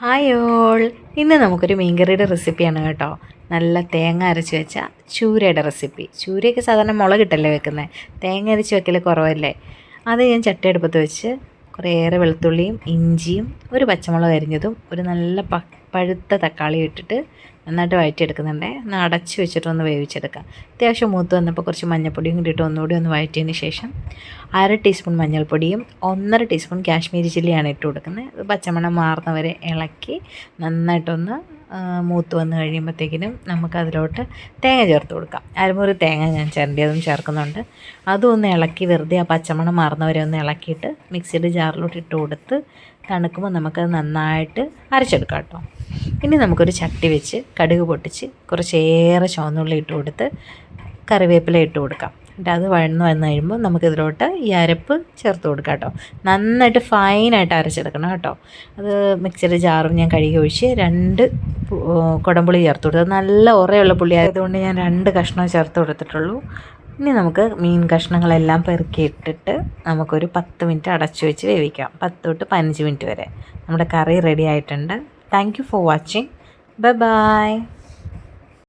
Hi all. ഇന്ന് നമുക്കൊരു മീൻകറിയുടെ റെസിപ്പിയാണ് കേട്ടോ. നല്ല തേങ്ങ അരച്ച് വെച്ച ചൂരയുടെ റെസിപ്പി. ചൂരയൊക്കെ സാധാരണ മുളകിട്ടല്ലേ വെക്കുന്നത്, തേങ്ങ അരച്ച് വെക്കൽ കുറവല്ലേ. അത് ഞാൻ ചട്ടി അടുപ്പത്ത് വെച്ച് കുറേയേറെ വെളുത്തുള്ളിയും ഇഞ്ചിയും ഒരു പച്ചമുളക് അരിഞ്ഞതും ഒരു നല്ല പഴുത്ത തക്കാളി ഇട്ടിട്ട് നന്നായിട്ട് വഴറ്റിയെടുക്കുന്നുണ്ട്. ഒന്ന് അടച്ച് വെച്ചിട്ടൊന്ന് വേവിച്ചെടുക്കാം. അത്യാവശ്യം മൂത്ത് വന്നപ്പോൾ കുറച്ച് മഞ്ഞൾപ്പൊടിയും കൂടിയിട്ട് ഒന്നുകൂടി ഒന്ന് വഴറ്റിയതിന് ശേഷം 1/2 ടീസ്പൂൺ മഞ്ഞൾപ്പൊടിയും 1/2 ടീസ്പൂൺ കാശ്മീരി ചില്ലിയാണ് ഇട്ട് കൊടുക്കുന്നത്. ഇത് പച്ചമണം മാറുന്നവരെ ഇളക്കി നന്നായിട്ടൊന്ന് മൂത്ത് വന്ന് കഴിയുമ്പോഴത്തേക്കിനും നമുക്കതിലോട്ട് തേങ്ങ ചേർത്ത് കൊടുക്കാം. അരമുറി തേങ്ങ ഞാൻ ചിരണ്ടിയതും ചേർക്കുന്നുണ്ട്. അതും ഒന്ന് ഇളക്കി വെറുതെ ആ പച്ചമണം മാറുന്നവരെ ഒന്ന് ഇളക്കിയിട്ട് മിക്സിയുടെ ജാറിലോട്ട് ഇട്ട് കൊടുത്ത് തണുക്കുമ്പോൾ നമുക്കത് നന്നായിട്ട് അരച്ചെടുക്കാം കേട്ടോ. ഇനി നമുക്കൊരു ചട്ടി വെച്ച് കടുക് പൊട്ടിച്ച് കുറച്ചേറെ ചുവന്നുള്ളി ഇട്ട് കൊടുത്ത് കറിവേപ്പില ഇട്ട് കൊടുക്കാം. എന്നിട്ട് അത് വഴന്ന് വന്ന് കഴിയുമ്പോൾ നമുക്കിതിലോട്ട് ഈ അരപ്പ് ചേർത്ത് കൊടുക്കാം കേട്ടോ. നന്നായിട്ട് ഫൈനായിട്ട് അരച്ചെടുക്കണം കേട്ടോ. അത് മിക്സിയുടെ ജാറും ഞാൻ കഴുകി ഒഴിച്ച് 2 കുടംപുളി ചേർത്ത് കൊടുത്തത് നല്ല ഉറയുള്ള പുളി ആയതുകൊണ്ട് ഞാൻ 2 കഷ്ണം ചേർത്ത് കൊടുത്തിട്ടുള്ളൂ. ഇനി നമുക്ക് മീൻ കഷ്ണങ്ങളെല്ലാം പെറുക്കിയിട്ടിട്ട് നമുക്കൊരു 10 മിനിറ്റ് അടച്ചു വെച്ച് വേവിക്കാം. 10 തൊട്ട് 15 മിനിറ്റ് വരെ നമ്മുടെ കറി റെഡി ആയിട്ടുണ്ട്. Thank you for watching. Bye bye.